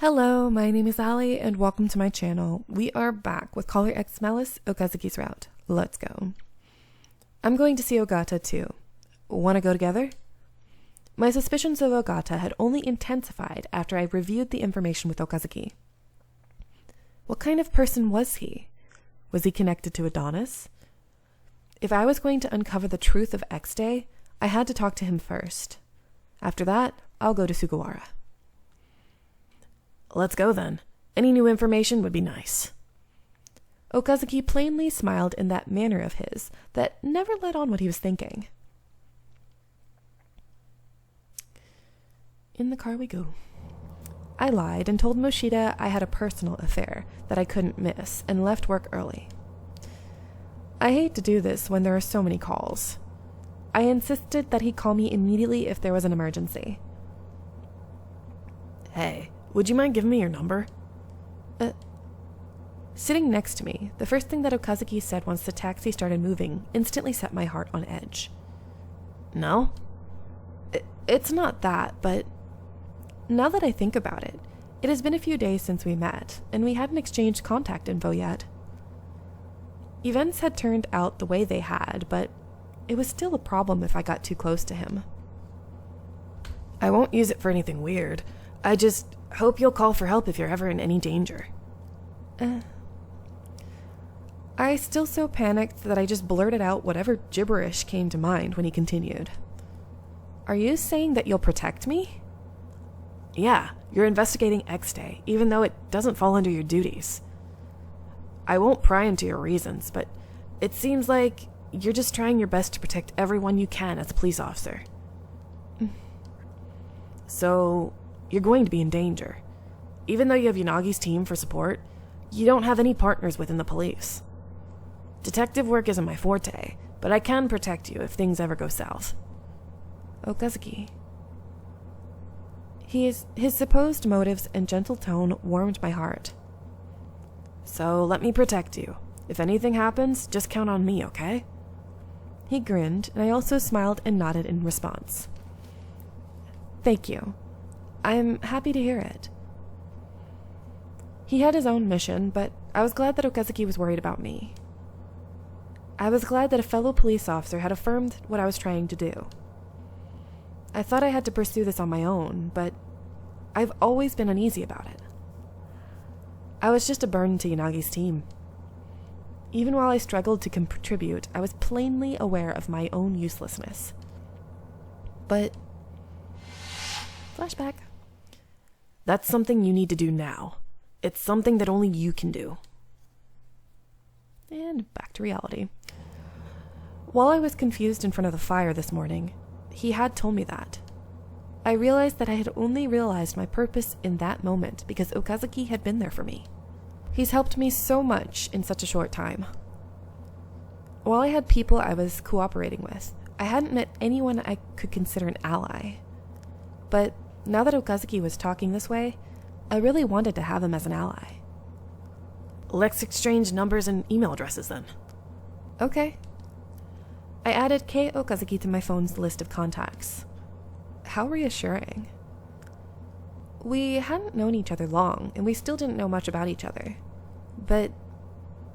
Hello, my name is Ali, and welcome to my channel. We are back with Caller X Malice, Okazaki's route. Let's go. I'm going to see Ogata too. Want to go together? My suspicions of Ogata had only intensified after I reviewed the information with Okazaki. What kind of person was he? Was he connected to Adonis? If I was going to uncover the truth of X Day, I had to talk to him first. After that, I'll go to Sugawara. Let's go then. Any new information would be nice. Okazaki plainly smiled in that manner of his that never let on what he was thinking. In the car we go. I lied and told Moshida I had a personal affair that I couldn't miss and left work early. I hate to do this when there are so many calls. I insisted that he call me immediately if there was an emergency. Hey, would you mind giving me your number? Sitting next to me, the first thing that Okazaki said once the taxi started moving instantly set my heart on edge. No? It's not that, but now that I think about it, it has been a few days since we met, and we hadn't exchanged contact info yet. Events had turned out the way they had, but it was still a problem if I got too close to him. I won't use it for anything weird. I just hope you'll call for help if you're ever in any danger. I still so panicked that I just blurted out whatever gibberish came to mind when he continued. Are you saying that you'll protect me? Yeah, you're investigating X Day, even though it doesn't fall under your duties. I won't pry into your reasons, but it seems like you're just trying your best to protect everyone you can as a police officer. So, you're going to be in danger. Even though you have Unagi's team for support, you don't have any partners within the police. Detective work isn't my forte, but I can protect you if things ever go south. Okazaki. His supposed motives and gentle tone warmed my heart. So let me protect you. If anything happens, just count on me, okay? He grinned, and I also smiled and nodded in response. Thank you. I'm happy to hear it. He had his own mission, but I was glad that Okazaki was worried about me. I was glad that a fellow police officer had affirmed what I was trying to do. I thought I had to pursue this on my own, but I've always been uneasy about it. I was just a burden to Unagi's team. Even while I struggled to contribute, I was plainly aware of my own uselessness. But... Flashback. That's something you need to do now. It's something that only you can do. And back to reality. While I was confused in front of the fire this morning, he had told me that. I realized that I had only realized my purpose in that moment because Okazaki had been there for me. He's helped me so much in such a short time. While I had people I was cooperating with, I hadn't met anyone I could consider an ally. But now that Okazaki was talking this way, I really wanted to have him as an ally. Let's exchange numbers and email addresses then. Okay. I added Kei Okazaki to my phone's list of contacts. How reassuring. We hadn't known each other long, and we still didn't know much about each other. But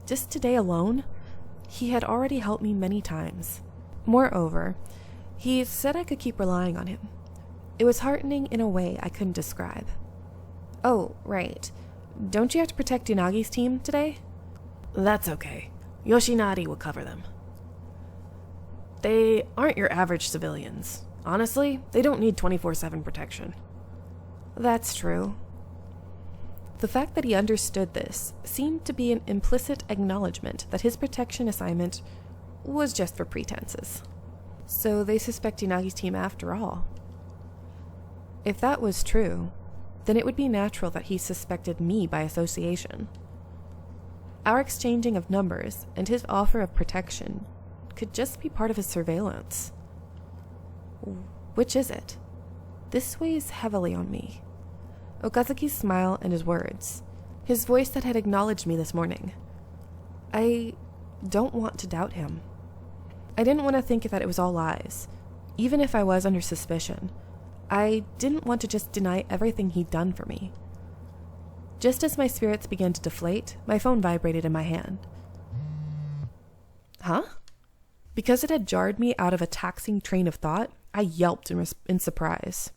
just today alone, he had already helped me many times. Moreover, he said I could keep relying on him. It was heartening in a way I couldn't describe. Oh, right. Don't you have to protect Unagi's team today? That's okay. Yoshinari will cover them. They aren't your average civilians. Honestly, they don't need 24/7 protection. That's true. The fact that he understood this seemed to be an implicit acknowledgement that his protection assignment was just for pretenses. So they suspect Unagi's team after all. If that was true, then it would be natural that he suspected me by association. Our exchanging of numbers and his offer of protection could just be part of his surveillance. Which is it? This weighs heavily on me. Okazaki's smile and his words, his voice that had acknowledged me this morning. I don't want to doubt him. I didn't want to think that it was all lies, even if I was under suspicion. I didn't want to just deny everything he'd done for me. Just as my spirits began to deflate, my phone vibrated in my hand. Huh? Because it had jarred me out of a taxing train of thought, I yelped in surprise.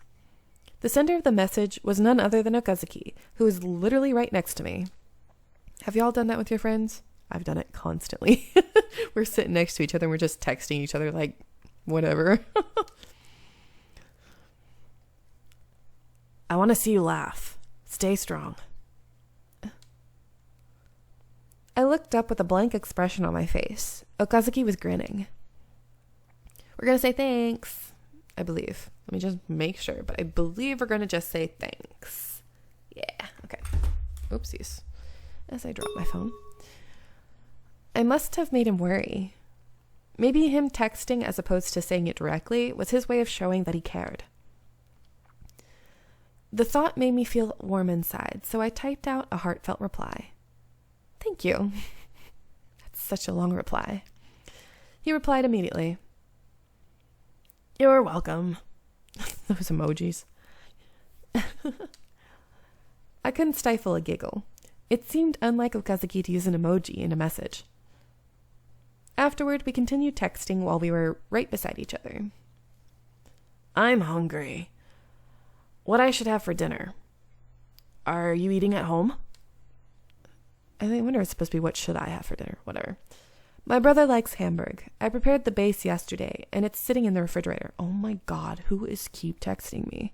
The sender of the message was none other than Okazaki, who was literally right next to me. Have y'all done that with your friends? I've done it constantly. We're sitting next to each other and we're just texting each other like, whatever. I want to see you laugh. Stay strong. I looked up with a blank expression on my face. Okazaki was grinning. We're going to say thanks, I believe. Let me just make sure, but I believe we're going to just say thanks. Yeah, okay. Oopsies. As I drop my phone. I must have made him worry. Maybe him texting as opposed to saying it directly was his way of showing that he cared. The thought made me feel warm inside, so I typed out a heartfelt reply. Thank you. That's such a long reply. He replied immediately. You're welcome. Those emojis. I couldn't stifle a giggle. It seemed unlike Okazaki to use an emoji in a message. Afterward, we continued texting while we were right beside each other. I'm hungry. What I should have for dinner? Are you eating at home? I wonder if it's supposed to be what should I have for dinner. Whatever. My brother likes hamburg. I prepared the base yesterday, and it's sitting in the refrigerator. Oh my god, who is keep texting me?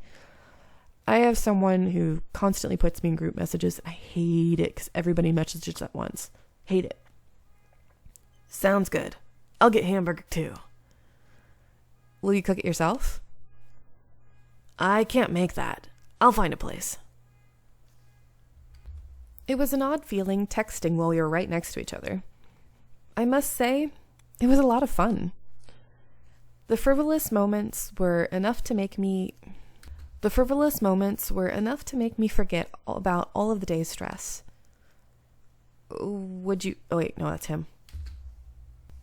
I have someone who constantly puts me in group messages. I hate it because everybody messages at once. Hate it. Sounds good. I'll get hamburger too. Will you cook it yourself? I can't make that. I'll find a place. It was an odd feeling texting while we were right next to each other. I must say, it was a lot of fun. The frivolous moments were enough to make me forget about all of the day's stress. Oh wait, no, that's him.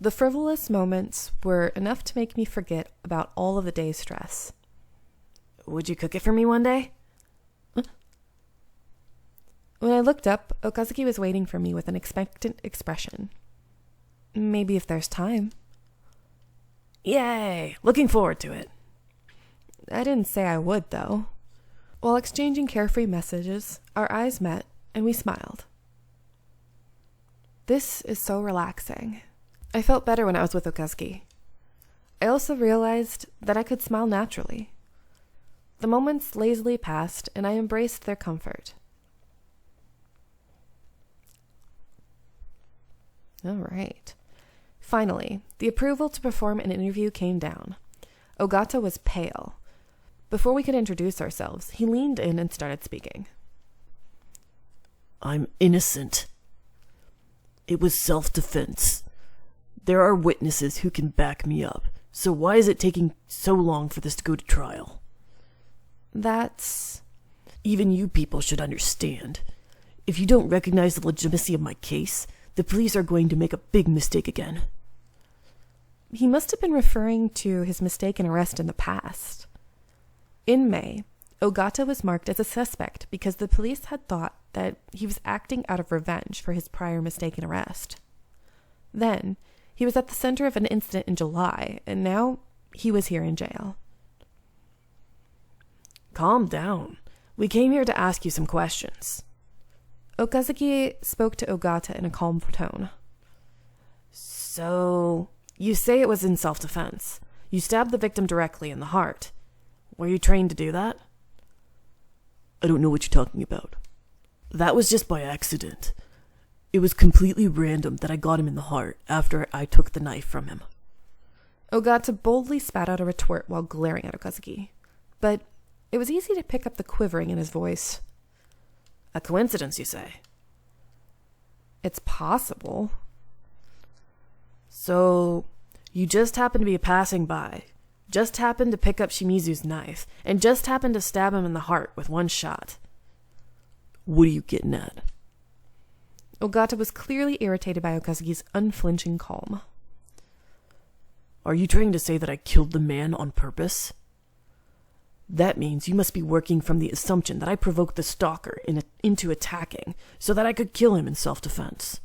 The frivolous moments were enough to make me forget about all of the day's stress. Would you cook it for me one day? When I looked up, Okazaki was waiting for me with an expectant expression. Maybe if there's time. Yay! Looking forward to it. I didn't say I would, though. While exchanging carefree messages, our eyes met and we smiled. This is so relaxing. I felt better when I was with Okazaki. I also realized that I could smile naturally. The moments lazily passed and I embraced their comfort. All right. Finally, the approval to perform an interview came down. Ogata was pale. Before we could introduce ourselves, he leaned in and started speaking. I'm innocent. It was self-defense. There are witnesses who can back me up, so why is it taking so long for this to go to trial? That's... Even you people should understand. If you don't recognize the legitimacy of my case, the police are going to make a big mistake again. He must have been referring to his mistaken arrest in the past. In May, Ogata was marked as a suspect because the police had thought that he was acting out of revenge for his prior mistaken arrest. Then, he was at the center of an incident in July, and now he was here in jail. Calm down. We came here to ask you some questions. Okazaki spoke to Ogata in a calm tone. So, you say it was in self-defense. You stabbed the victim directly in the heart. Were you trained to do that? I don't know what you're talking about. That was just by accident. It was completely random that I got him in the heart after I took the knife from him. Ogata boldly spat out a retort while glaring at Okazaki. But it was easy to pick up the quivering in his voice. A coincidence, you say? It's possible. So, you just happened to be passing by, just happened to pick up Shimizu's knife, and just happened to stab him in the heart with one shot. What are you getting at? Ogata was clearly irritated by Okazaki's unflinching calm. Are you trying to say that I killed the man on purpose? That means you must be working from the assumption that I provoked the stalker into attacking so that I could kill him in self-defense.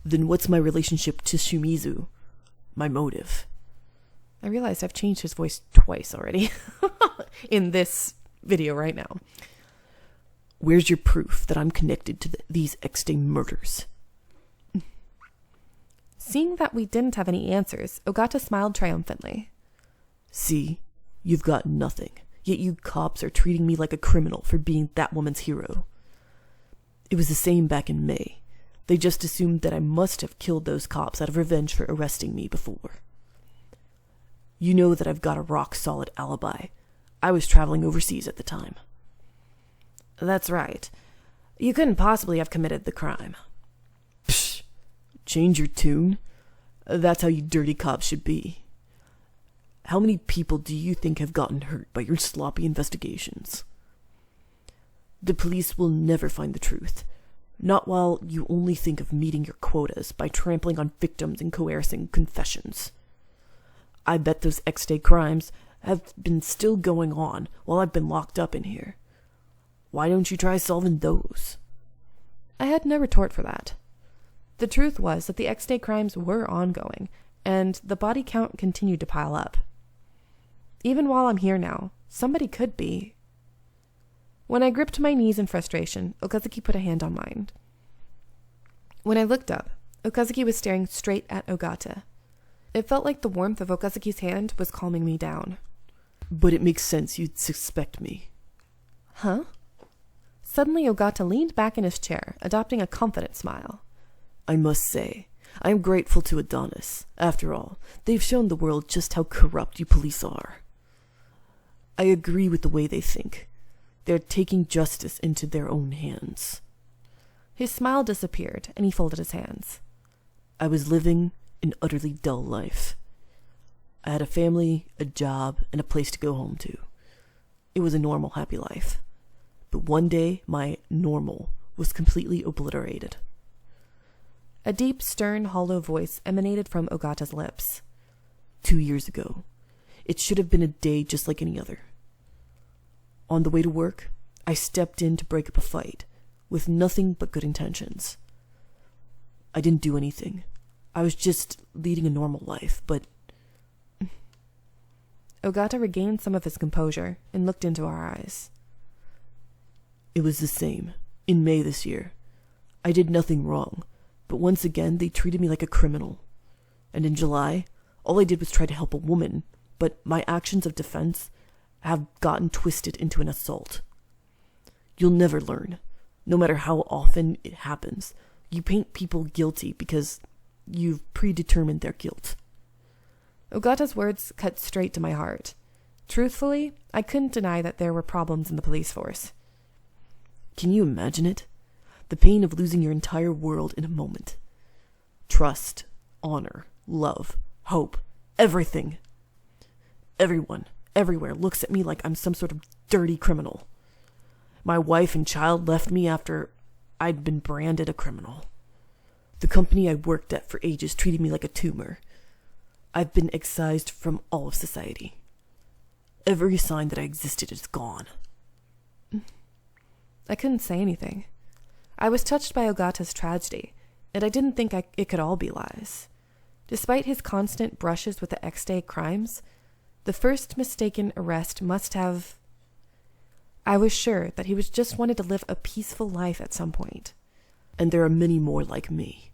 Then what's my relationship to Shimizu? My motive? I realized I've changed his voice twice already in this video right now. Where's your proof that I'm connected to these X-Day murders? Seeing that we didn't have any answers, Ogata smiled triumphantly. See, you've got nothing, yet you cops are treating me like a criminal for being that woman's hero. It was the same back in May. They just assumed that I must have killed those cops out of revenge for arresting me before. You know that I've got a rock-solid alibi. I was traveling overseas at the time. That's right. You couldn't possibly have committed the crime. Psh! Change your tune? That's how you dirty cops should be. How many people do you think have gotten hurt by your sloppy investigations? The police will never find the truth. Not while you only think of meeting your quotas by trampling on victims and coercing confessions. I bet those X-Day crimes have been still going on while I've been locked up in here. Why don't you try solving those? I had no retort for that. The truth was that the X-Day crimes were ongoing, and the body count continued to pile up. Even while I'm here now, somebody could be. When I gripped my knees in frustration, Okazaki put a hand on mine. When I looked up, Okazaki was staring straight at Ogata. It felt like the warmth of Okazaki's hand was calming me down. But it makes sense you'd suspect me. Huh? Suddenly Ogata leaned back in his chair, adopting a confident smile. I must say, I am grateful to Adonis. After all, they've shown the world just how corrupt you police are. I agree with the way they think. They're taking justice into their own hands. His smile disappeared, and he folded his hands. I was living an utterly dull life. I had a family, a job, and a place to go home to. It was a normal, happy life. But one day, my normal was completely obliterated. A deep, stern, hollow voice emanated from Ogata's lips. 2 years ago. It should have been a day just like any other. On the way to work, I stepped in to break up a fight, with nothing but good intentions. I didn't do anything. I was just leading a normal life, but... Ogata regained some of his composure and looked into our eyes. It was the same, in May this year. I did nothing wrong, but once again they treated me like a criminal. And in July, all I did was try to help a woman, but my actions of defense have gotten twisted into an assault. You'll never learn. No matter how often it happens, you paint people guilty because you've predetermined their guilt. Ogata's words cut straight to my heart. Truthfully, I couldn't deny that there were problems in the police force. Can you imagine it? The pain of losing your entire world in a moment. Trust, honor, love, hope, everything. Everyone, everywhere looks at me like I'm some sort of dirty criminal. My wife and child left me after I'd been branded a criminal. The company I worked at for ages treated me like a tumor. I've been excised from all of society. Every sign that I existed is gone. I couldn't say anything. I was touched by Ogata's tragedy, and I didn't think it could all be lies. Despite his constant brushes with the X-Day crimes, the first mistaken arrest must have... I was sure that he was just wanted to live a peaceful life at some point. And there are many more like me.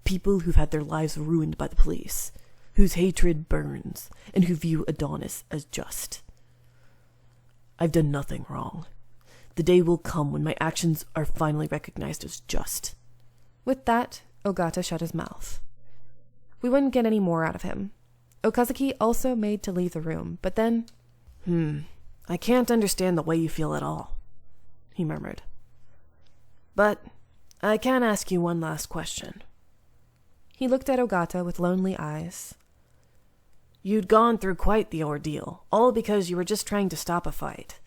People who've had their lives ruined by the police, whose hatred burns, and who view Adonis as just. I've done nothing wrong. The day will come when my actions are finally recognized as just. With that, Ogata shut his mouth. We wouldn't get any more out of him. Okazaki also made to leave the room, but then... I can't understand the way you feel at all, he murmured. But I can ask you one last question. He looked at Ogata with lonely eyes. You'd gone through quite the ordeal, all because you were just trying to stop a fight.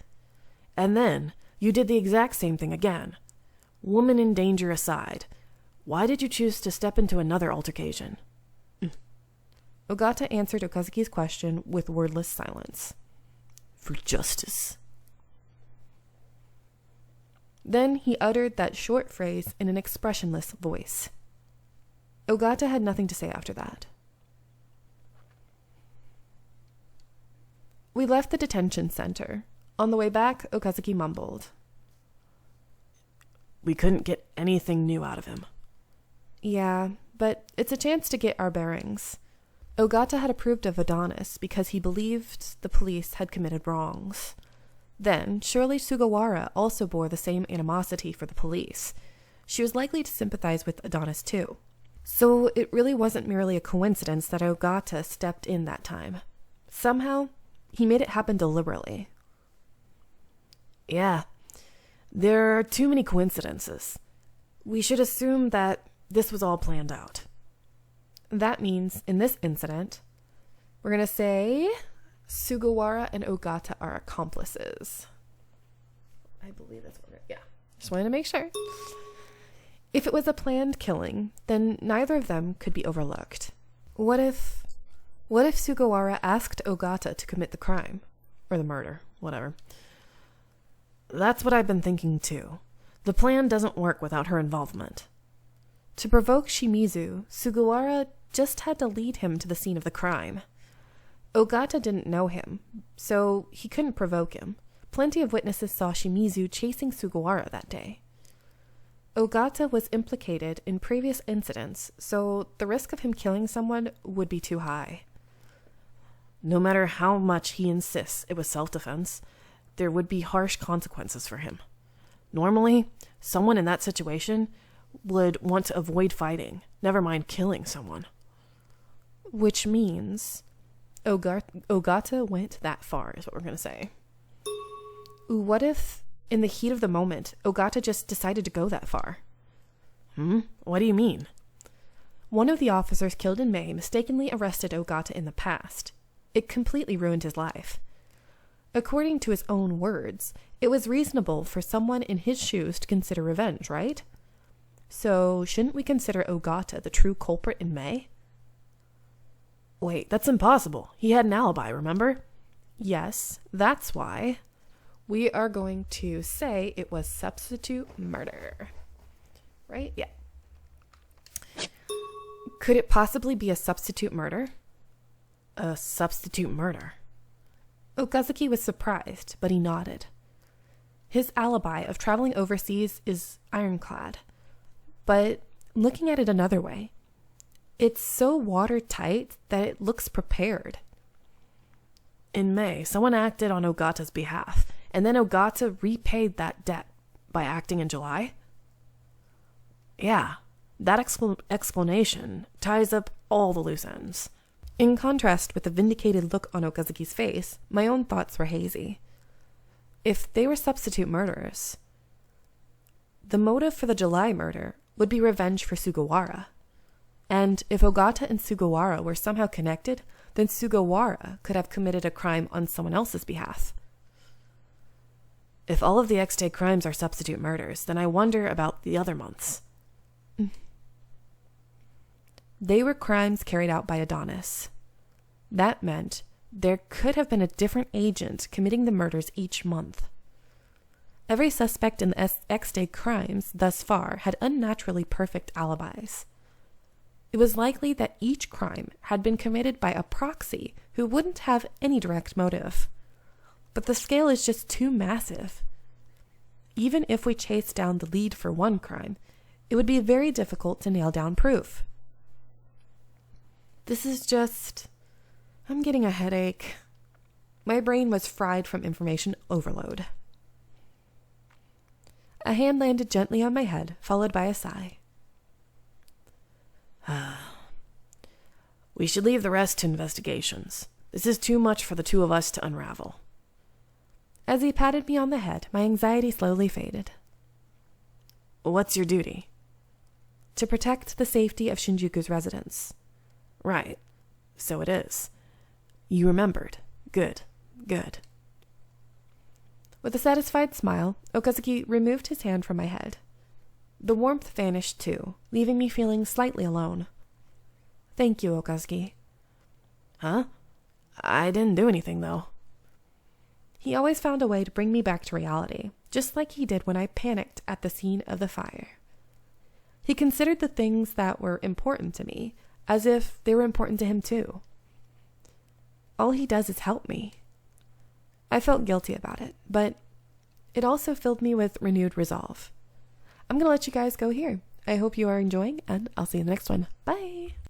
And then you did the exact same thing again. Woman in danger aside, why did you choose to step into another altercation? Ogata answered Okazaki's question with wordless silence. for justice. Then he uttered that short phrase in an expressionless voice. Ogata had nothing to say after that. We left the detention center. On the way back, Okazaki mumbled. We couldn't get anything new out of him. Yeah, but it's a chance to get our bearings. Ogata had approved of Adonis because he believed the police had committed wrongs. Then, surely Sugawara also bore the same animosity for the police. She was likely to sympathize with Adonis too. So it really wasn't merely a coincidence that Ogata stepped in that time. Somehow, he made it happen deliberately. Yeah, there are too many coincidences. We should assume that this was all planned out. That means, in this incident, we're going to say Sugawara and Ogata are accomplices. I believe that's what yeah. Just wanted to make sure. If it was a planned killing, then neither of them could be overlooked. What if Sugawara asked Ogata to commit the crime? Or the murder, whatever. That's what I've been thinking too. The plan doesn't work without her involvement. To provoke Shimizu, Sugawara just had to lead him to the scene of the crime. Ogata didn't know him, so he couldn't provoke him. Plenty of witnesses saw Shimizu chasing Sugawara that day. Ogata was implicated in previous incidents, so the risk of him killing someone would be too high. No matter how much he insists it was self-defense, there would be harsh consequences for him. Normally, someone in that situation would want to avoid fighting, never mind killing someone. Which means Ogata went that far, is what we're going to say. What if, in the heat of the moment, Ogata just decided to go that far? What do you mean? One of the officers killed in May mistakenly arrested Ogata in the past. It completely ruined his life. According to his own words, it was reasonable for someone in his shoes to consider revenge, right? So, shouldn't we consider Ogata the true culprit in May? Wait, that's impossible. He had an alibi, remember? Yes, that's why. We are going to say it was substitute murder. Right? Yeah. Could it possibly be a substitute murder? A substitute murder? Okazaki was surprised, but he nodded. His alibi of traveling overseas is ironclad. But looking at it another way, it's so watertight that it looks prepared. In May, someone acted on Ogata's behalf, and then Ogata repaid that debt by acting in July? Yeah, that explanation ties up all the loose ends. In contrast with the vindicated look on Okazaki's face, my own thoughts were hazy. If they were substitute murderers, the motive for the July murder would be revenge for Sugawara. And if Ogata and Sugawara were somehow connected, then Sugawara could have committed a crime on someone else's behalf. If all of the X-Day crimes are substitute murders, then I wonder about the other months. They were crimes carried out by Adonis. That meant there could have been a different agent committing the murders each month. Every suspect in the X-Day crimes thus far had unnaturally perfect alibis. It was likely that each crime had been committed by a proxy who wouldn't have any direct motive. But the scale is just too massive. Even if we chased down the lead for one crime, it would be very difficult to nail down proof. This is just... I'm getting a headache. My brain was fried from information overload. A hand landed gently on my head, followed by a sigh. We should leave the rest to investigations. This is too much for the two of us to unravel. As he patted me on the head, my anxiety slowly faded. What's your duty? To protect the safety of Shinjuku's residents. Right. So it is. You remembered. Good. Good. With a satisfied smile, Okazaki removed his hand from my head. The warmth vanished too, leaving me feeling slightly alone. Thank you, Okazaki. Huh? I didn't do anything, though. He always found a way to bring me back to reality, just like he did when I panicked at the scene of the fire. He considered the things that were important to me as if they were important to him too. All he does is help me. I felt guilty about it, but it also filled me with renewed resolve. I'm going to let you guys go here. I hope you are enjoying, and I'll see you in the next one. Bye!